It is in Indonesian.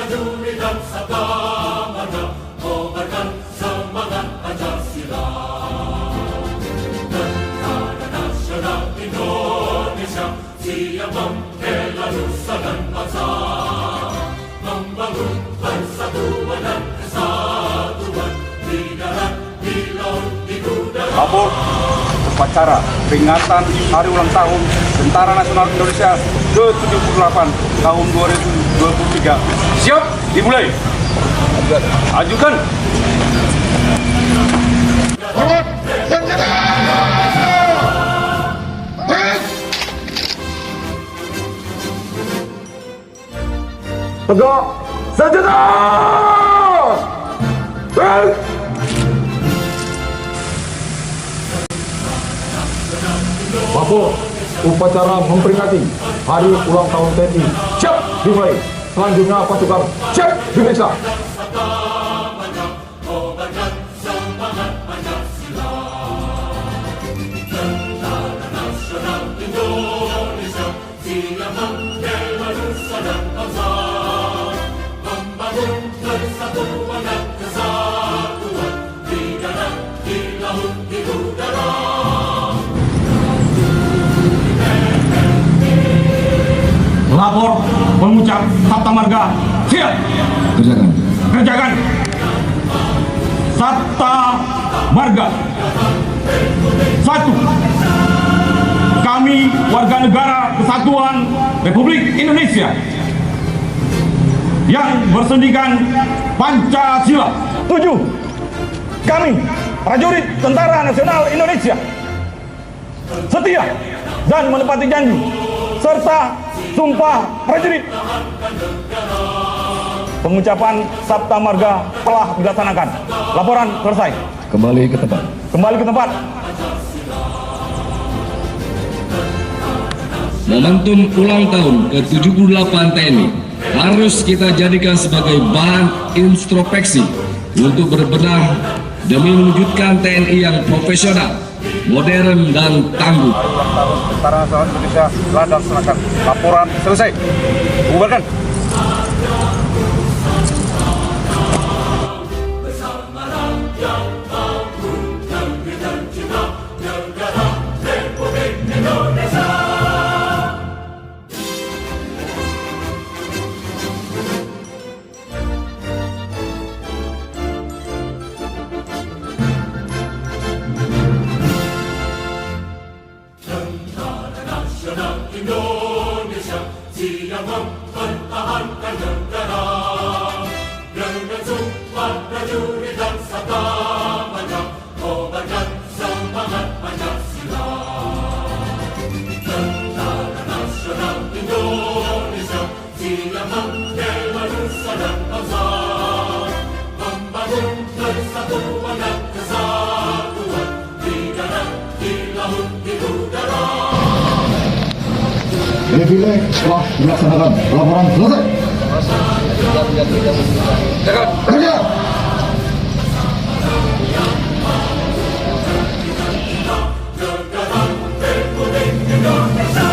prajurit dan sabda marga, kobarkan semangat Pancasila. Tentara Nasional Indonesia siap membela nusa dan bangsa, membangun persatuan dan kesatuan di darat, di laut, di udara. Lapor upacara peringatan Hari Ulang Tahun Tentara Nasional Indonesia ke-78 tahun 2023. Siap, dimulai. Ajukan. Tegak senjata! Lapor upacara memperingati Hari Ulang Tahun TNI. Siap, dimulai. Selanjutnya pasukan siap, diperiksa. Kobarkan semangat Pancasila. Tentara Nasional Indonesia siap membela nusa dan bangsa, membangun persatuan dan kesatuan di darat, di laut, di udara. Lapor mengucap Sabta Marga. Siap. Kerjakan. Sabta Marga. 1. Kami warga negara Kesatuan Republik Indonesia yang bersendikan Pancasila. 7. Kami prajurit Tentara Nasional Indonesia setia dan menepati janji serta sumpah prajurit. Pengucapan Sabta Marga telah dilaksanakan. Laporan selesai. Kembali ke tempat. Momentum ulang tahun ke-78 TNI harus kita jadikan sebagai bahan introspeksi untuk berbenah demi mewujudkan TNI yang profesional, modern, dan tangguh. Hari Ulang Tahun Tentara Nasional Indonesia telah dilaksanakan. Laporan selesai. Bubarkan. Indonesia siap mempertahankan negara dengan sumpah prajurit dan sabda marga, kobarkan semangat Pancasila. Tentara Nasional Indonesia siap membela nusa dan bangsa, membangun persatuan dan kesatuan di darat, di laut, di udara. Defile telah dilaksanakan. Laporan selesai. Kerja. Negara Republik Indonesia.